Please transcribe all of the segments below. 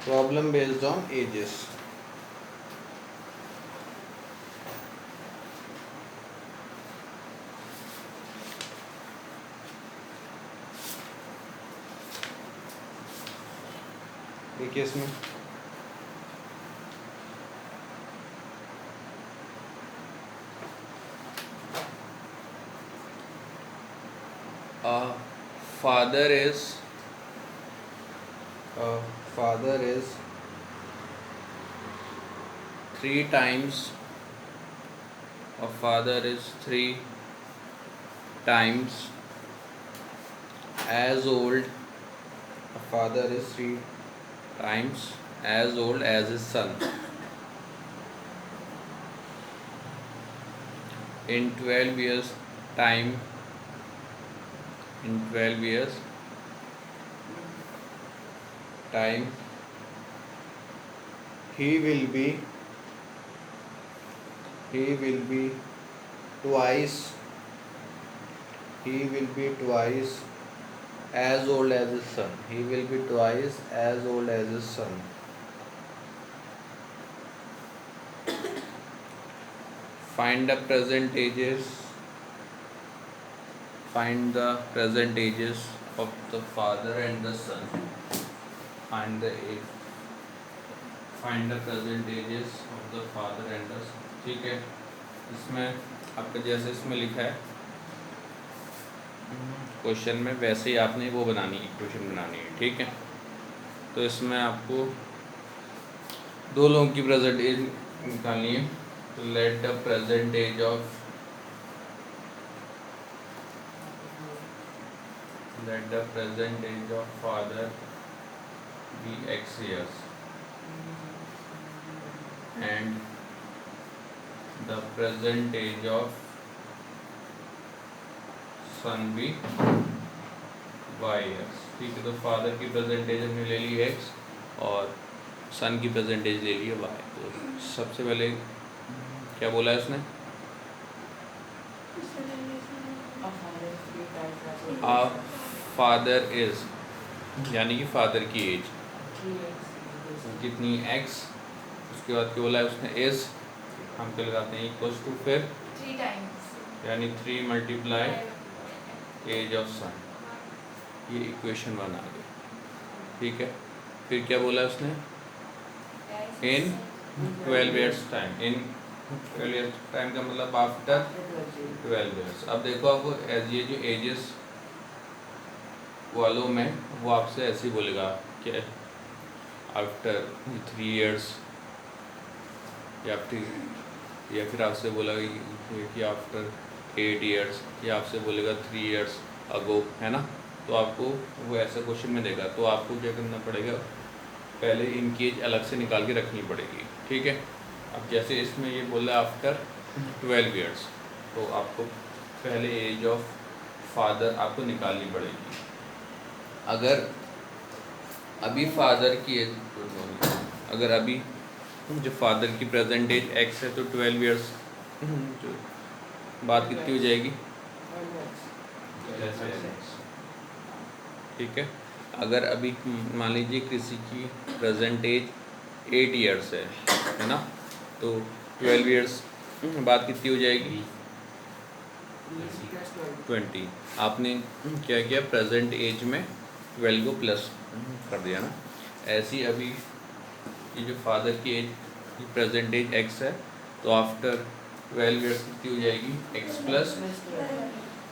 Problem based on edges. देखिए इसमें father is father is 3 times a father is 3 times as old a father is 3 times as old as his son in 12 years time in 12 years time he will be twice as old as his son. He will be twice as old as his son. Find the present ages of the father and the son. Find the present ages of the father and the son. ठीक है, इसमें आपका जैसे इसमें लिखा है question में, वैसे ही आपने वो बनानी है, इक्वेशन बनानी है। ठीक है, तो इसमें आपको दो लोगों की प्रेजेंट एज निकालनी है। तो let the present age of father be x years and the present age of son be y years। ठीक है, तो फादर की प्रेजेंट एज हमने ले ली x और सन की प्रेजेंट एज ले ली है y। तो सबसे पहले क्या बोला है उसने, फादर इज, यानी कि फादर की एज कितनी x, उसके बाद क्या बोला है उसने इज, हम क्या लगाते हैं इक्वल्स टू, फिर 3 times यानी 3 मल्टीप्लाई एज ऑफ सन। ये इक्वेशन 1 आ गई। ठीक है, फिर क्या बोला उसने, in 12 years time. In 12 years time का मतलब आफ्टर 12 years। अब देखो आपको ये जो एजेस वालों में वो आपसे ऐसे ही बोलेगा कि आफ्टर 3 years या फिर आपसे बोला कि आफ्टर 8 years, या आपसे बोलेगा 3 years अगो, है ना। तो आपको वो ऐसा क्वेश्चन में देगा, तो आपको क्या करना पड़ेगा, पहले इनकी एज अलग से निकाल के रखनी पड़ेगी। ठीक है, अब जैसे इसमें ये बोला आफ्टर 12 years, तो आपको पहले एज ऑफ फादर आपको निकालनी पड़ेगी। अगर अभी फादर की एज, अगर अभी जो फादर की प्रेजेंट एज x है, तो 12 years बात कितनी हो जाएगी, ठीक है। अगर अभी मान लीजिए किसी की प्रेजेंट एज 8 years है ना, तो 12 years बात कितनी हो जाएगी, 20। आपने क्या किया, प्रेजेंट एज में 12 को प्लस कर दिया ना। ऐसी अभी ये जो फादर की एज प्रेजेंट एज x है, तो आफ्टर 12 years कितनी हो जाएगी, x प्लस,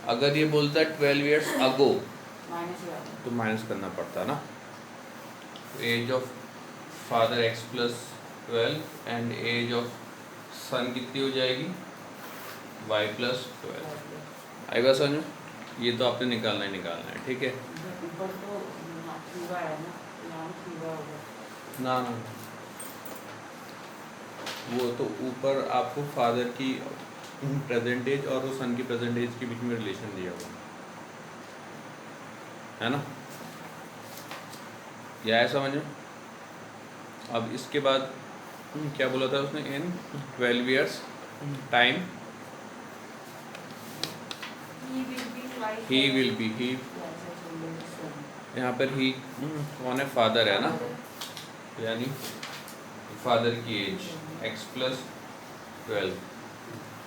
अगर ये बोलता है 12 years अगो तो माइनस करना पड़ता ना। Age of father x plus 12 and age of son कितनी हो जाएगी, y प्लस 12। आई बात समझ में, ये तो आपने निकालना है। ठीक है, ना वो तो ऊपर आपको फादर की प्रेजेंट एज और वो सन की प्रेजेंट एज के बीच में रिलेशन दिया हुआ है ना, या है समझ में। अब इसके बाद क्या बोला था उसने, in 12 years time he will be, ही यहाँ पर ही कौन है, फादर है ना, यानी फादर की एज x+12,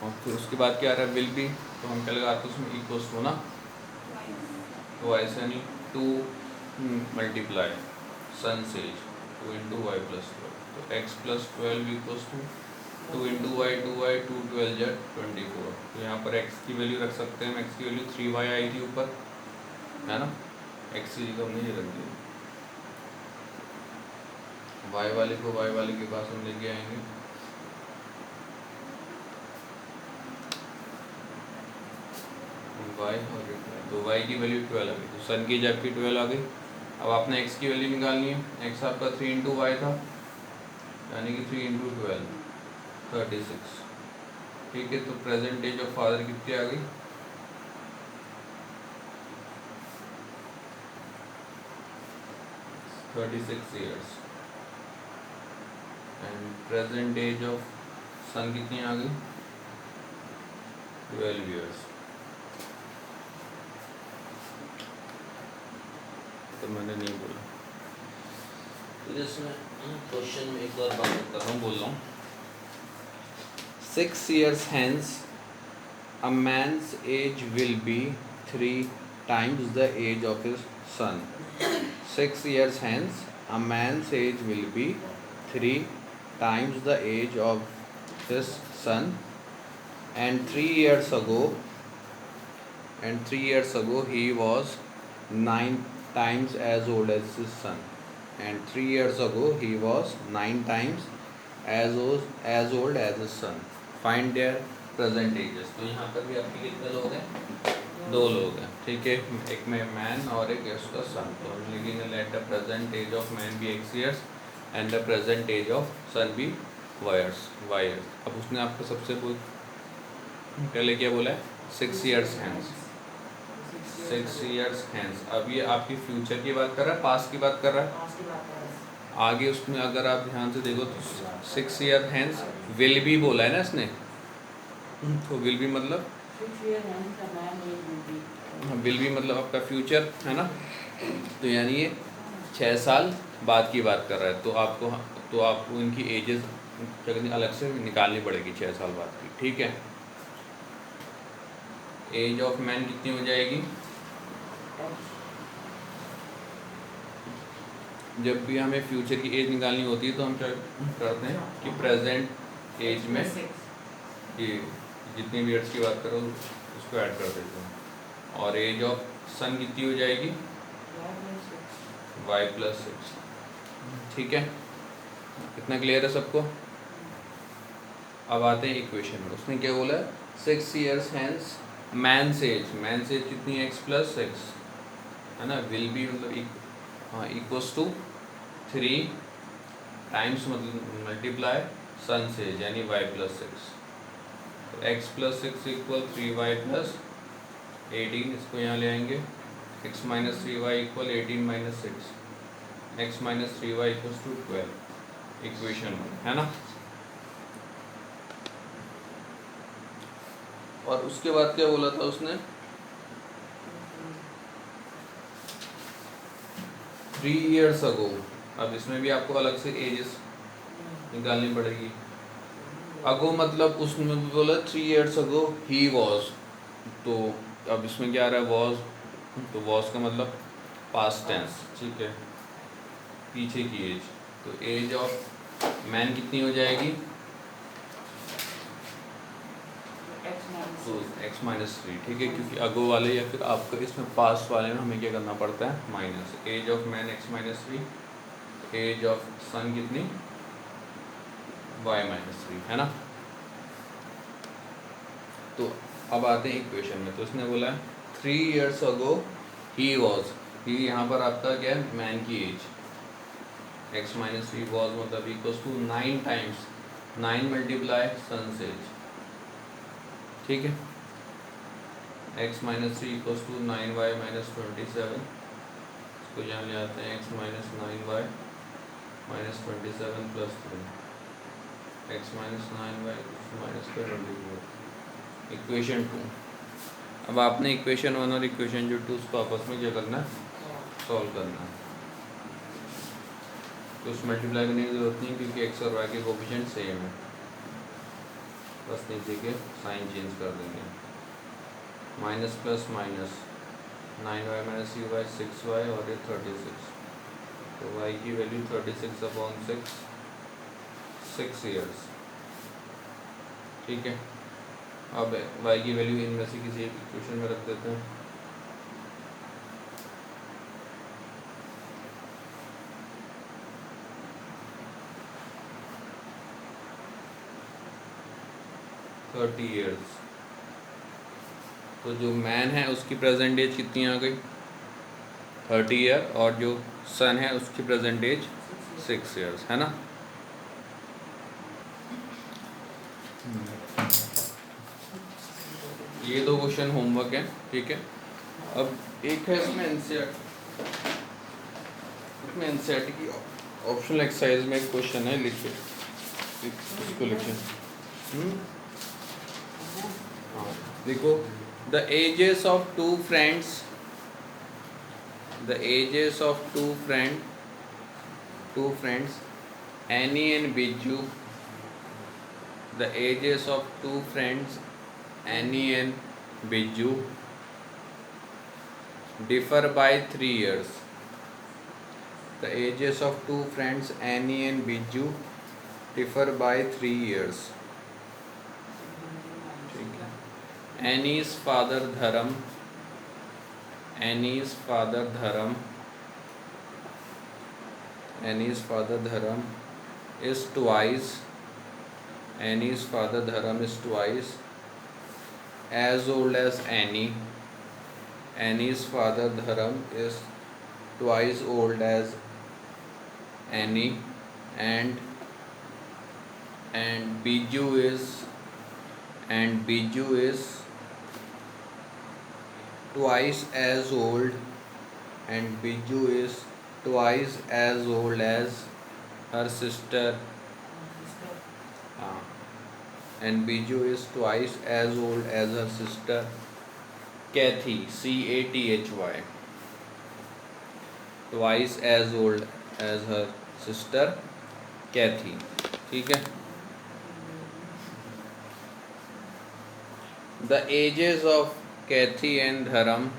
और फिर उसके बाद क्या आ रहा है विल बी, तो हम क्या लगाते हैं उसमें इक्वल्स टू ना वाइस, यानी 2 multiply son's age 2 into Y plus 12, तो x+12 equals to 2 into Y 2y 2 12 या 24। तो यहाँ पर x की वैल्यू रख सकते हैं, x की वैल्यू 3y आई थी ऊपर, है ना, x की जगह हमने ये रख दिया, y वाले को y वाले के पास हम लेके आएंगे, y और तो y की वैल्यू 12 आ गई, तो सन की जब की 12 आ गई। अब आपने x की वैल्यू निकालनी है, x आपका 3 इंटू वाई था, यानी कि 3 इंटू 12 36, ठीक है। तो प्रेजेंट एज ऑफ फादर कितनी आ गई, 36 years, and present age of son कितनी आ गई, 12 ईयर्स। तो मैंने नहीं बोला, इसमें क्वेश्चन में एक और बात कर रहा हूँ, बोल रहा हूँ 6 years hence a man's age will be 3 times the age of his son. 6 years hence a man's age will be 3 times the age of his son, and 3 years ago he was 9 times as old as his son, and 3 years ago he was 9 times as old as his son. Find their present ages. तो यहाँ पर भी आपके कितने लोग हैं, 2 लोग हैं, ठीक है, एक में मैन और एक उसका सन। तो हम लिखेंगे let the present age of man be x years and the present age of son be y years। अब उसने आपको सबसे पहले क्या बोला है, 6 years hence, 6 years hence। अब ये आपकी फ्यूचर की बात कर रहा है, पास्ट की बात कर रहा है, आगे उसमें अगर आप ध्यान से देखो तो 6 year hence विल भी बोला है ना इसने, तो विल भी मतलब विल भी मतलब आपका फ्यूचर है ना, तो यानी ये 6 साल बाद की बात कर रहा है। तो आपको इनकी एजेस अलग से निकालनी पड़ेगी 6 साल बाद की, ठीक है। एज ऑफ मैन कितनी हो जाएगी, जब भी हमें फ्यूचर की एज निकालनी होती है तो हम क्या करते हैं कि प्रेजेंट एज में ये जितनी भी ईयर्स की बात करो उसको ऐड कर देते हैं, और एज ऑफ सन कितनी हो जाएगी, y+6, ठीक है। इतना क्लियर है सबको। अब आते हैं इक्वेशन में, उसने क्या बोला, 6 years hence मैन्स एज कितनी है, x+6 है ना, विल बी मतलब इक्वल्स टू 3 टाइम्स मतलब मल्टीप्लाई सन से यानी y+6, तो x+6 इक्वल 3y+18, इसको यहाँ ले आएंगे, x-3y equal 18 - 6, x-3y equals to 12, equation 1 है ना। और उसके बाद क्या बोला था उसने, 3 years ago। अब इसमें भी आपको अलग से एजेस निकालनी पड़ेगी। अगो मतलब उसमें भी बोला 3 years ago ही वॉज, तो अब इसमें क्या आ रहा है वॉज, तो वॉज का मतलब पास्ट टेंस, ठीक है, पीछे की एज। तो एज ऑफ मैन कितनी हो जाएगी, तो x-3, ठीक है, क्योंकि अगो वाले या फिर आपका इसमें पास्ट वाले में हमें क्या करना पड़ता है, minus. Age of man x-3, age of son कितनी, y-3 है ना। तो अब आते हैं इक्वेशन में, तो इसने बोला 3 years ago he was, he यहाँ पर आपका क्या है, मैन की एज, x-3 वॉज मतलब equals to 9 times 9 multiply son's age, ठीक है, x-3 इक्वल्स टू 9y - 27, इसको यहाँ ले आते हैं, x-9y - 27 + 3, x-9y -24, इक्वेशन 2। अब आपने इक्वेशन 1 और इक्वेशन 2 उसको आपस में क्या करना है, सॉल्व करना है। कुछ मल्टीप्लाई करने की ज़रूरत नहीं क्योंकि एक्स और वाई के कोफिशिएंट सेम है, बस नीचे के साइन चेंज कर देंगे। Minus plus minus 9y minus y 6y और ये 36, तो y की वैल्यू 36/6 6 ईयर्स। ठीक है, अब y की वैल्यू इनमें से किसी एक इक्वेशन में रख देते हैं। थर्टी ईयर्स, तो जो मैन है उसकी प्रेजेंट एज कितनी आ गई 30 ईयर, और जो सन है उसकी प्रेजेंट एज 6 ईयर्स, है ना। ये दो क्वेश्चन होमवर्क है, ठीक है। अब एक है इसमें एनसीईआरटी की ऑप्शनल एक्सरसाइज में एक क्वेश्चन है, लिखिए इसको लिखिए। देखो, the ages of two friends Annie and Biju, the ages of two friends Annie and Biju differ by 3 years. The ages of two friends Annie and Biju differ by 3 years. Annie's father Dharam is twice as old as Annie. Annie's father Dharam is twice old as Annie, and Biju is twice as old as her sister. And Biju is twice as old as her sister Kathy, Cathy, twice as old as her sister Kathy. ठीक है। The ages of Kathy and Dharam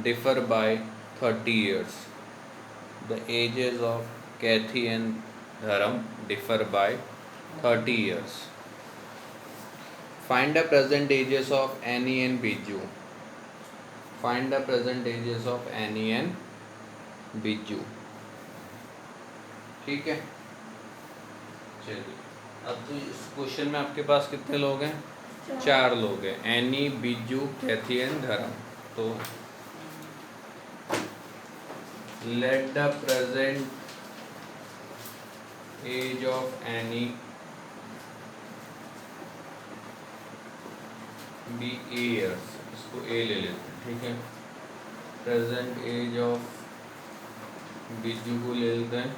differ by 30 years. The ages of Kathy and Dharam differ by 30 years. Find the present ages of Annie and Biju. ठीक है, चलिए। अब तो इस question में आपके पास कितने लोग हैं? 4 लोग हैं, एनी, बिजू, कैथी एंड धर्म। तो let the present age of Annie be years, इसको ए ले लेते हैं, ठीक है। प्रेजेंट एज ऑफ बिजू को ले लेते हैं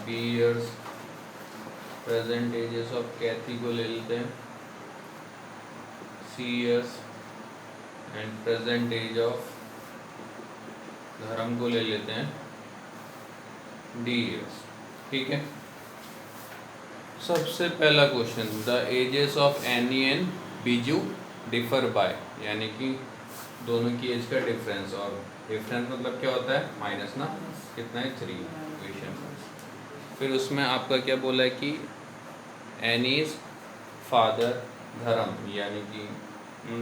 B years. Present ages of Kathy को ले लेते हैं C years, and present age of Dharm को ले लेते हैं डी ईयर्स, ठीक है। सबसे पहला question, the ages of Annie and Biju differ by, यानी कि दोनों की एज का डिफरेंस, और डिफरेंस मतलब क्या होता है? माइनस ना, कितना है? 3 इक्वेशन। फिर उसमें आपका क्या बोला है कि एनीज फादर धर्म, यानी कि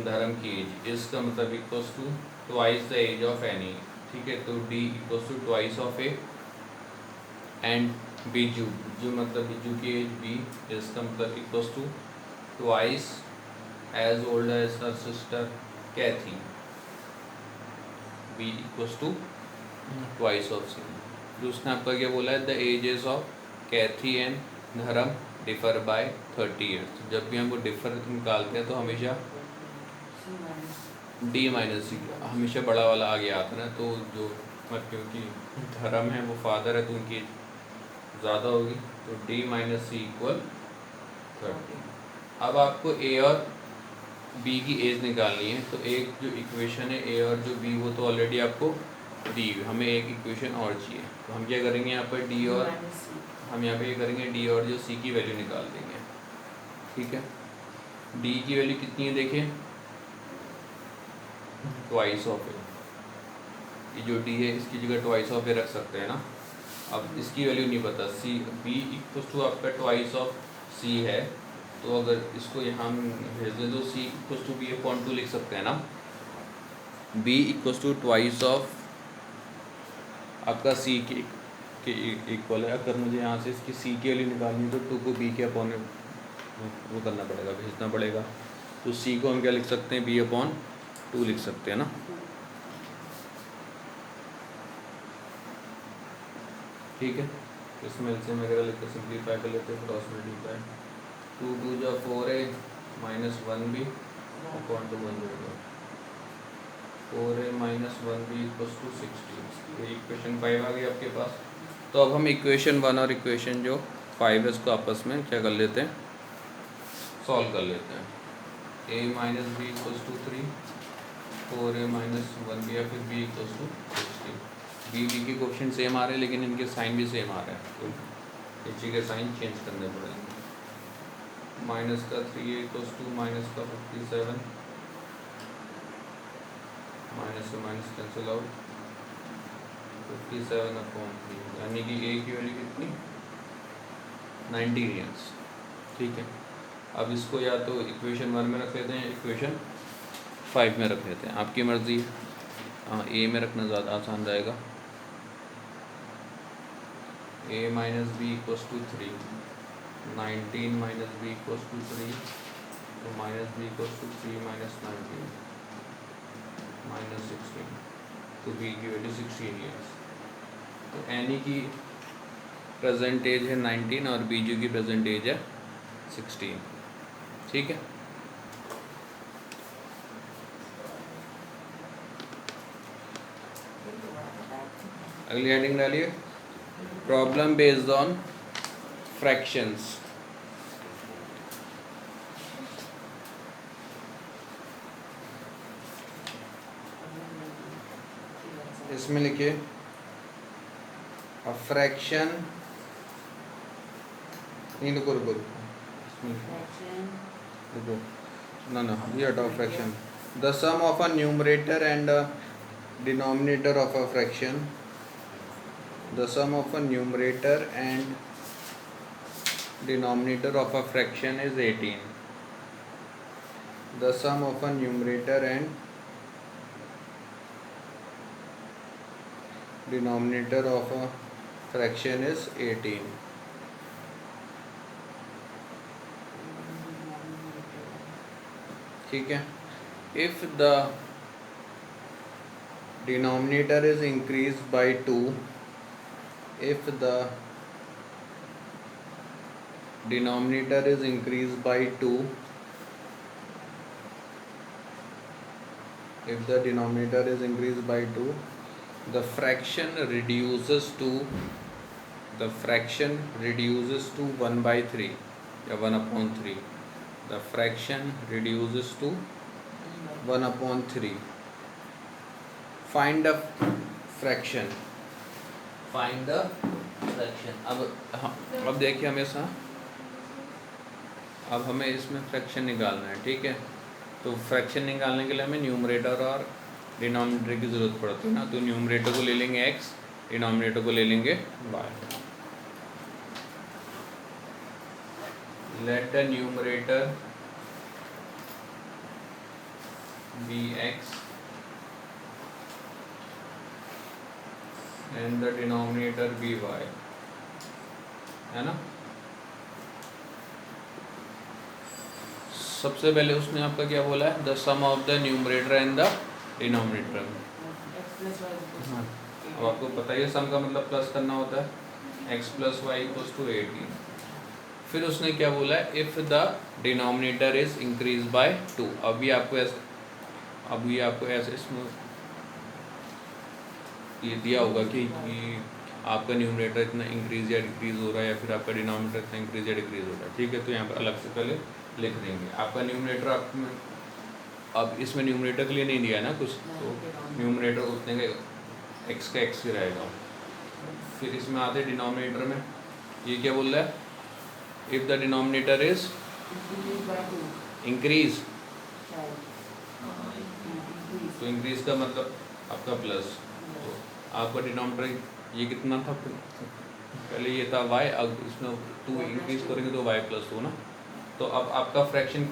धर्म की एज, इसका मतलब equals to twice the age of Annie, ठीक है। तो D equals to twice of A, and Biju, जो मतलब बिजू की एज बी, इसका मतलब equals to twice age old age her sister Kathy, B equals to twice of C. तो उसने आपका क्या बोला है? The ages of Kathy and Dharm differ by 30 years. जब भी हम वो डिफर निकालते हैं तो हमेशा डी माइनस सी, हमेशा बड़ा वाला आगे आता है ना। तो जो क्योंकि धर्म है वो फादर है तो उनकी एज ज़्यादा होगी, तो डी माइनस सी इक्वल 30। अब आपको ए और बी की एज निकालनी है, तो एक जो इक्वेशन है ए और जो बी वो तो ऑलरेडी आपको दी हुई, हमें एक इक्वेशन और चाहिए। तो हम क्या करेंगे यहाँ पर डी और हम यहाँ पे ये करेंगे डी और जो सी की वैल्यू निकाल देंगे। ठीक है, डी की वैल्यू कितनी है देखिए, ट्वाइस ऑफ ए। ये जो डी है इसकी जगह ट्वाइस ऑफ ए रख सकते हैं ना। अब इसकी वैल्यू नहीं पता, सी बी इक्वल टू आपका ट्वाइस ऑफ सी है, तो अगर इसको यहाँ हम भेज दें तो C equal to B upon 2 लिख सकते हैं ना। B equal to twice of आपका सी के इक्वल है। अगर मुझे यहाँ से इसकी सी की वैल्यू निकालनी है तो 2 को बी के अपॉन वो करना पड़ेगा, भेजना पड़ेगा। तो सी को हम क्या लिख सकते हैं, बी अपॉन 2 लिख सकते हैं ना। ठीक है, इसमें एलसीएम वगैरह लेकर सिंप्लीफाई कर लेते हैं, क्रॉस मल्टीप्लाई 2 2 जा 4a माइनस 1b अपॉन 2 1 जाएगा 4a minus 1b equals to 16। ये इक्वेशन 5 आ गई आपके पास। तो अब हम इक्वेशन 1 और इक्वेशन जो 5 है इसको आपस में क्या कर लेते हैं, सॉल्व कर लेते हैं। a minus b equals to 3, 4a minus 1b या फिर b equals to 16। B b के क्वेश्चन सेम आ रहे हैं लेकिन इनके साइन भी सेम आ रहे हैं, तो इसी के साइन चेंज करने पड़ेंगे। माइनस का 3a इक्वल्स टू माइनस का 57, माइनस से माइनस कैंसिल आउट 57 अपॉन 3, यानी कि a की वैल्यू कितनी 90 रियल्स। ठीक है, अब इसको या तो इक्वेशन 1 में रख लेते हैं, इक्वेशन 5 में रख लेते हैं, आपकी मर्ज़ी है। हाँ, ए में रखना ज़्यादा आसान रहेगा। a minus b equals to 3, 19 minus b equals to 3, तो minus b equals to 3 minus 19 minus 16, तो b की वैल्यू 16 ईयर्स। तो एनी की प्रेजेंट एज है 19 और बीजू की प्रेजेंट एज है 16। ठीक है, अगली हेडिंग डालिए, प्रॉब्लम बेस्ड ऑन फ्रैक्शंस। इसमें लिखिए अ फ्रैक्शन, नहीं रुको रुको रुको, no ये हटाओ fraction. The sum of a numerator and denominator of a fraction, the sum of a numerator and denominator of a fraction is 18. The sum of a numerator and denominator of a fraction is 18. ठीक है, if the denominator is increased by 2, if the denominator is increased by 2, if the denominator is increased by 2, the fraction reduces to 1 by 3 या 1 upon 3, the fraction reduces to 1 upon 3. Find the fraction. Find the fraction. अब देखिए हमेशा, अब हमें इसमें fraction निकालना है। ठीक है, तो फ्रैक्शन निकालने के लिए हमें न्यूमरेटर और डिनोमिनेटर की ज़रूरत पड़ती है ना। तो न्यूमरेटर को ले लेंगे x, डिनोमिनेटर को ले लेंगे y। Let the numerator be x and the denominator be y, है ना। सबसे पहले उसने आपका क्या बोला है, the sum of the numerator and the denominator. हाँ, अब आपको पता ही है सम का मतलब प्लस करना होता है, x plus y equals to 18। फिर उसने क्या बोला है, if the denominator is increase by 2। अभी आपको ऐसे इसमें ये दिया होगा कि आपका न्यूमरेटर इतना इंक्रीज या डिक्रीज हो रहा है या फिर आपका डिनोमिनेटर इतना इंक्रीज या डिक्रीज हो रहा है। ठीक है, तो यहाँ पर अलग से पहले लिख देंगे। आपका न्यूमरेटर आप में अब इसमें न्यूमरेटर के लिए नहीं दिया है ना कुछ, तो न्यूमरेटर उतने का एक्स का एक्स ही रहेगा। फिर इसमें आते डिनोमिनेटर में, ये क्या बोल रहा है, if the denominator is increase, तो इंक्रीज का मतलब आपका प्लस, तो आपका डिनोमिनेटर ये कितना था, पहले ये था y, अब इसमें 2 इंक्रीज करेंगे तो y प्लस 2 ना। तो अब आपका फ्रैक्शन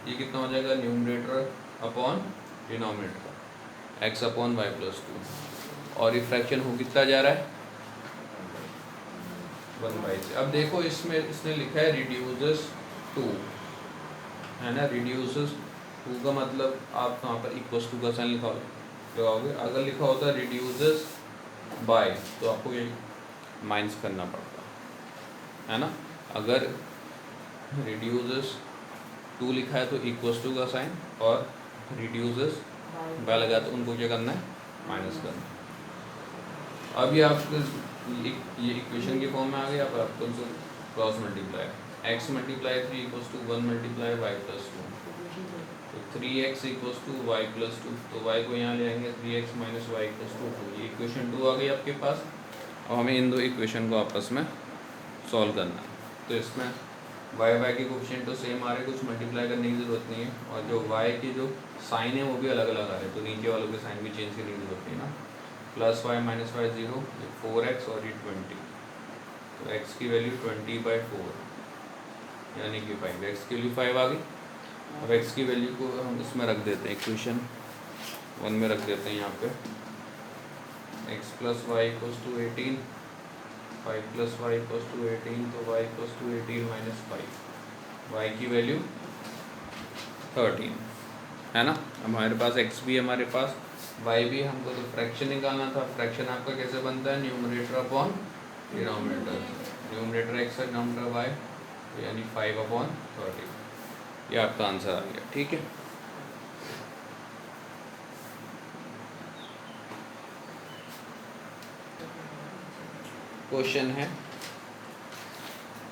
ये कितना हो जाएगा, numerator upon denominator x upon y plus 2, और ये फ्रैक्शन हो कितना जा रहा है 1/6। अब देखो इसमें इसने लिखा है रिड्यूसेस 2, है ना, रिड्यूसेस 2 का मतलब आप कहाँ पर इक्वल्स टू का साइन लगाओगे, अगर लिखा होता है रिड्यूसेस बाय तो आपको ये माइनस करना पड़ता है ना। अगर रिड्यूसेस 2 लिखा है तो इक्वल्स टू का साइन, और रिड्यूसेस बाय लगा तो उनको क्या करना है, माइनस करना है। अब ये आपको ये इक्वेशन के फॉर्म में आ गया, अब आपको उनको cross multiply, x multiply 3 equals to 1 multiply y plus 2, तो 3x equals to y plus 2, तो y को यहाँ ले आएंगे 3x माइनस वाई प्लस 2, ये इक्वेशन 2 आ गई आपके पास। अब हमें इन दो इक्वेशन को आपस में सॉल्व करना है, तो इसमें y के कोफिशिएंट तो सेम आ रहे, कुछ मल्टीप्लाई करने की ज़रूरत नहीं है, और जो y के जो साइन है वो भी अलग अलग आ रहे हैं, तो नीचे वालों के साइन भी चेंज करने की जरूरत नहीं ना। Plus y minus Y 0, 4x और ये 20, तो x की वैल्यू 20/4 यानी कि 5, x की वैल्यू 5 आ गई। अब x की वैल्यू को हम इसमें रख देते हैं, इक्वेशन 1 में रख देते हैं यहाँ पे, x plus y equals to 18, 5 plus y equals to 18, तो y equals to 18 minus 5, y की वैल्यू 13, है ना। अब हमारे पास x भी है, हमारे पास y भी, हमको तो फ्रैक्शन निकालना था। फ्रैक्शन आपका कैसे बनता है, numerator upon denominator, numerator x है डिनोमिनेटर y, यानी 5/13, ये आपका आंसर आ गया, ठीक है। क्वेश्चन है,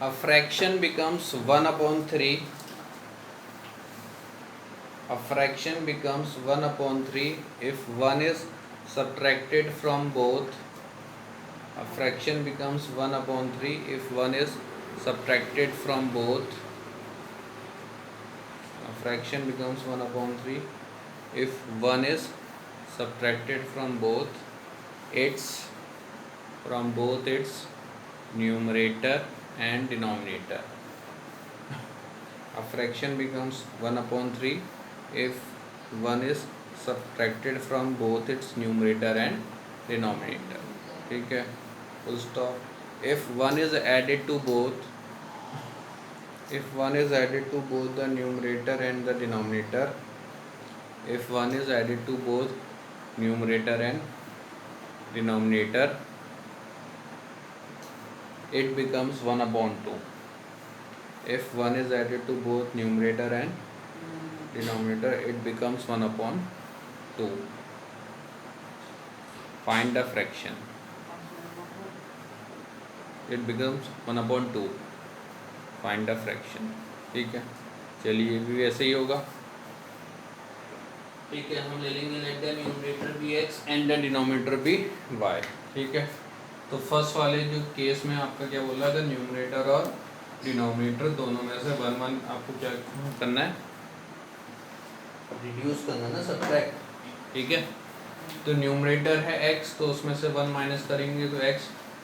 a fraction becomes 1/3, a fraction becomes 1/3 if 1 is subtracted from both, a fraction becomes 1/3 if 1 is subtracted from both, a fraction becomes 1/3 if 1 is subtracted from both its numerator and denominator. A fraction becomes 1/3 if 1 is subtracted from both its numerator and denominator, ठीक है, full stop. If 1 is added to both, if 1 is added to both the numerator and the denominator, if 1 is added to both numerator and denominator, it becomes 1/2. If 1 is added to both numerator and denominator, it becomes 1/2. Find the fraction. It becomes 1/2. Find the fraction. ठीक है, चलिए ये भी वैसे ही होगा, ठीक है। हम ले लेंगे let the numerator be x and the denominator be y, ठीक है। तो फर्स्ट वाले जो केस में आपका क्या बोला था, न्यूमरेटर और डिनोमिनेटर दोनों में से 1 आपको क्या करना है, रिड्यूस करना ना, सब्ट्रैक्ट, ठीक है। तो न्यूमरेटर है x, तो उसमें से 1 माइनस करेंगे तो x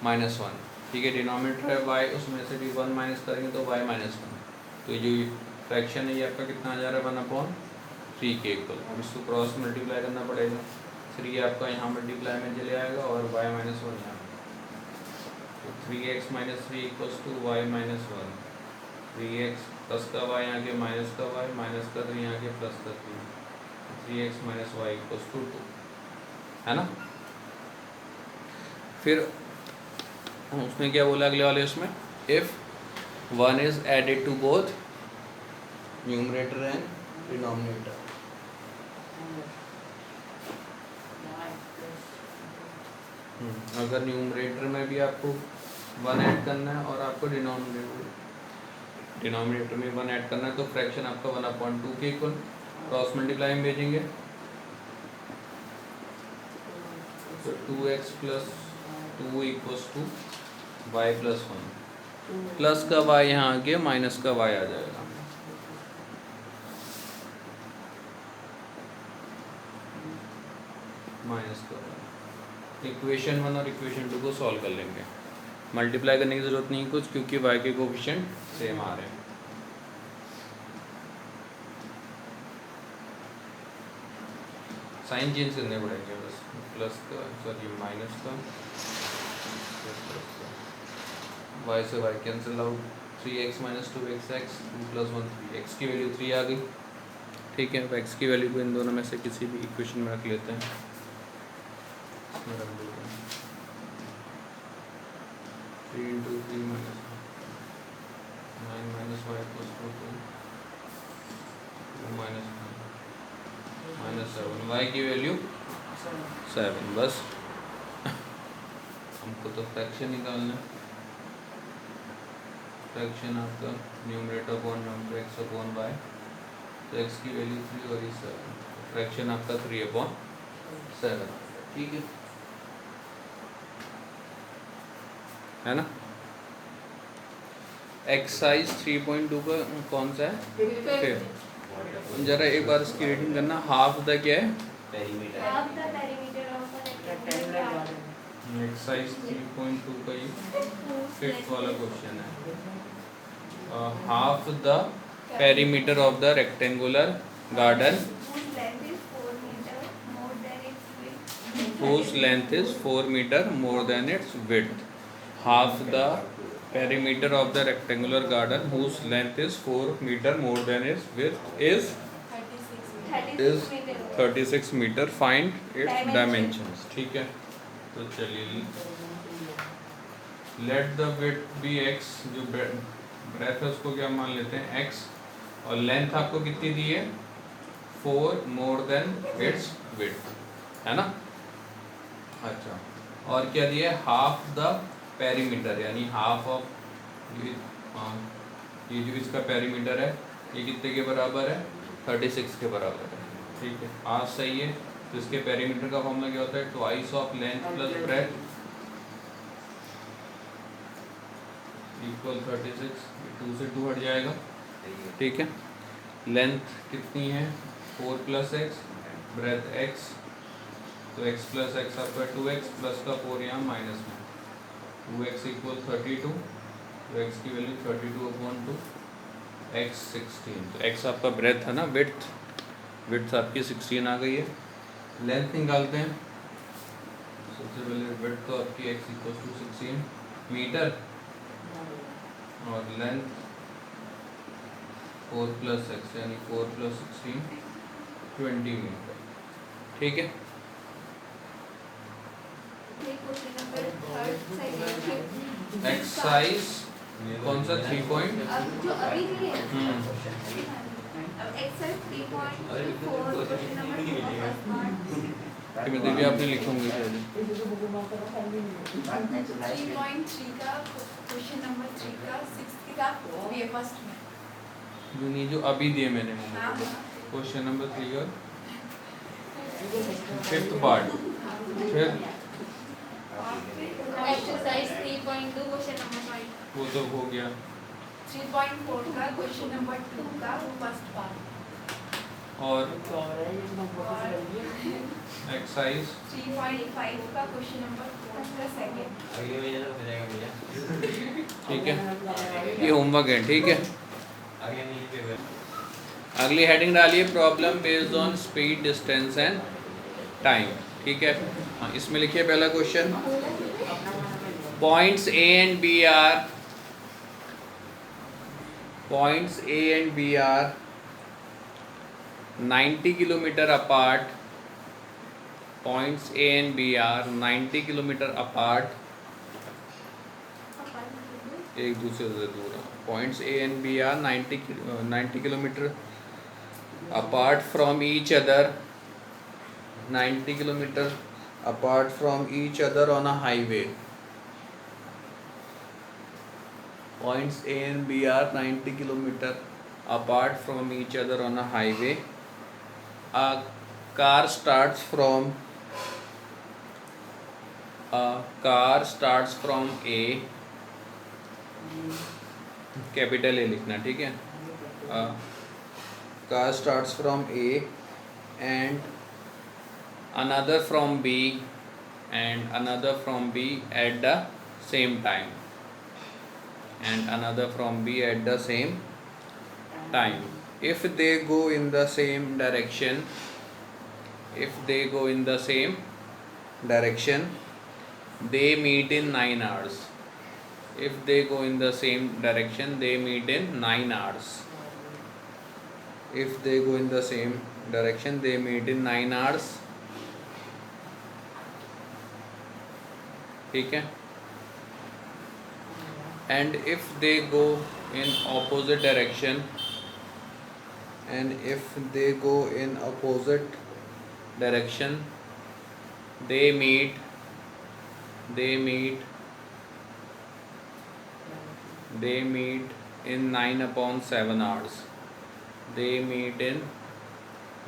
-1, ठीक है। डिनोमिनेटर है y, उसमें से भी 1 माइनस करेंगे तो y -1, तो जो फ्रैक्शन है ये आपका कितना आ जा रहा है 1/3 के इक्वल। अब इसको क्रॉस मल्टीप्लाई करना पड़ेगा, 3 आपका यहाँ मल्टीप्लाई में चले आएगा और y -1 यहाँ, तो 3x - 3 equals to y -1, 3x plus का y यहाँ के माइनस का y, माइनस का 3 यहाँ के प्लस का 3x - y इक्वल्स टू 2, है ना। फिर उसमें क्या बोला अगले वाले उसमें, if 1 is added to both numerator and denominator, अगर न्यूमरेटर में भी आपको 1 ऐड करना है और आपको डिनोमिनेटर में 1 ऐड करना है, तो फ्रैक्शन आपका 1/2 के इक्वल क्रॉस मल्टीप्लाई में भेजेंगे तो 2x plus 2 equals to y plus 1, plus का y यहाँ आ गया, माइनस का y आ जाएगा। माइनस का y, इक्वेशन 1 और इक्वेशन 2 को सॉल्व कर लेंगे। मल्टीप्लाई करने की ज़रूरत नहीं कुछ, क्योंकि y के कोफिशिएंट सेम आ रहे हैं। साइन चेंज करने पड़ेंगे बस, प्लस का सॉरी माइनस का, y से y cancel out, 3x minus 2x, 2 plus 1 3x की वैल्यू 3 आ गई। ठीक है, अब x की वैल्यू को इन दोनों में से किसी भी इक्वेशन में रख लेते हैं। इसमें रख देते हैं 3 into 3 minus 9 minus y plus 2 minus minus 7, y की वैल्यू 7। बस हमको तो फ्रैक्शन निकालना है। फ्रैक्शन आपका numerator upon number x upon y, तो x की वैल्यू 3 और ये 7, फ्रैक्शन आपका 3/7। ठीक है ना। एक्सरसाइज 3.2 का कौन सा है? फिर जरा एक बार इसकी रीडिंग करना। हाफ द क्या है? एक्सरसाइज 3.2 का ये 5th वाला क्वेश्चन है। Half the perimeter of the rectangular garden whose length is 4 meter more than its width. Half the perimeter of the rectangular garden whose length is 4 meter more than its width is 36 meter. Find its dimensions. ठीक है, तो चलिए let the width be x, जो breadth है उसको क्या मान लेते हैं x, और लेंथ आपको कितनी दी है? 4 more than its width, है ना। अच्छा, और क्या दिया है? हाफ द पेरीमीटर, यानी हाफ ऑफ ये जो इसका पेरीमीटर है ये कितने के बराबर है? 36 के बराबर है। ठीक है, आज सही है। तो इसके पेरीमीटर का फॉर्मूला क्या होता है? Twice of length plus breadth equal 36। 2 से 2 हट जाएगा। ठीक है, लेंथ कितनी है? 4 प्लस एक्स, ब्रेड्थ x, तो x प्लस एक्स आपका 2x प्लस का 4 यहाँ माइनस में 2x इक्वल 32, तो x की वैल्यू 32/2, x 16, तो x आपका ब्रेथ है ना, विड्थ आपकी 16 आ गई है। लेंथ निकालते हैं। सबसे पहले विड्थ तो आपकी x इक्वल टू 16 मीटर और लेंथ 4 प्लस एक्स यानी 4 प्लस 16 20 मीटर। ठीक है, एक्सरसाइज कौन सा? 3 पॉइंट जो अभी दिए अब एक्सरसाइज 3.4 क्वेश्चन नंबर 2 का फर्स्ट पार्ट देवी आपने लिखूंगी 3.3 का क्वेश्चन नंबर 3 का 6th का ये फर्स्ट में जो अभी दिए मैंने हाँ क्वेश्चन नंबर 3 का 5th पार्ट। फिर एक्सरसाइज 3.2 क्वेश्चन नंबर 5 वो तो हो गया। 3.4 का क्वेश्चन नंबर 2 का फर्स्ट पार्ट और एक्सरसाइज 3.5 का क्वेश्चन नंबर 4 का सेकंड। ठीक है, ये होमवर्क है। ठीक है, अगली हेडिंग डालिए problem based on speed, distance and time. ठीक है, हाँ, इसमें लिखिए पहला question. Points A and B are 90 kilometre apart. Points A and B are 90 kilometre apart, एक दूसरे से दूर है। Points A and B are 90 kilometre apart from each other, 90 kilometre apart from each other on a highway. Points A and B are 90 kilometer apart from each other on a highway. a car starts from A, capital A लिखना, ठीक है। Car starts from A and another from B and another from B at the same time, and another from B at the same time. If they go in the same direction, they meet in 9 hours. If they go in the same direction, they meet in 9 hours. If they go in the same direction, they meet in 9 hours. ठीक है। And if they go in opposite direction, they meet in 9/7 hours. They meet in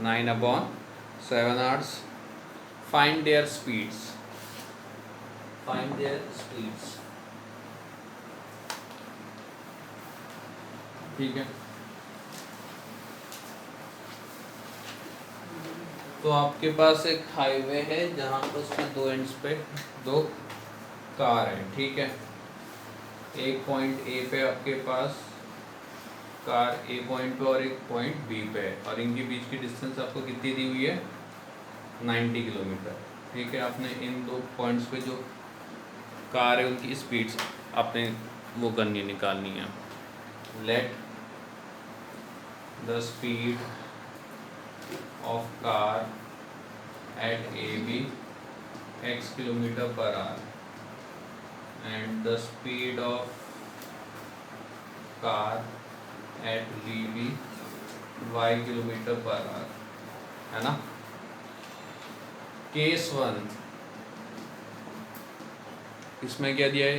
9/7 hours. Find their speeds. ठीक है। तो आपके पास एक highway है जहाँ पर उसके दो एंड्स पे दो कार है, ठीक है। एक पॉइंट ए पे आपके पास कार ए पॉइंट पे और एक पॉइंट बी पे है, और इनके बीच की डिस्टेंस आपको कितनी दी हुई है, 90 किलोमीटर, ठीक है। आपने इन दो पॉइंट्स पे जो कार है उनकी स्पीड्स आपने वो करनी निकालनी है। Let the speed of car at A B x km/h and the speed of car at b b y km/h, है ना। केस 1, इसमें क्या दिया है,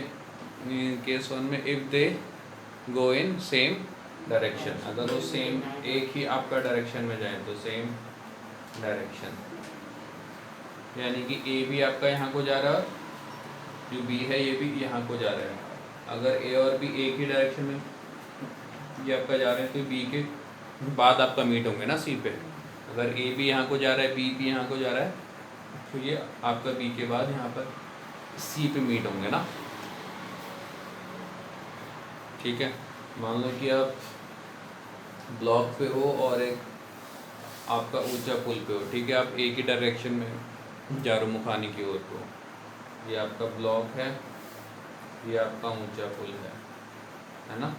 केस 1 में if they go in same direction, अगर वो सेम एक ही आपका डायरेक्शन में जाए तो सेम डायरेक्शन, यानी कि ए भी आपका यहाँ को जा रहा है, जो बी है ये भी यहाँ को जा रहा है। अगर ए और बी एक ही डायरेक्शन में ये आपका जा रहे हैं तो बी के बाद आपका मीट होंगे ना सी पे। अगर ए भी यहाँ को जा रहा है, बी भी यहाँ को जा रहा है, तो ये आपका बी के बाद यहाँ पर सी पे मीट होंगे ना, ठीक है। मान लो कि आप ब्लॉक पे हो और एक आपका ऊंचा पुल पे हो, ठीक है। आप एक ही डायरेक्शन में जा रहे हो मुखानी की ओर को, ये आपका ब्लॉक है, ये आपका ऊंचा पुल है ना।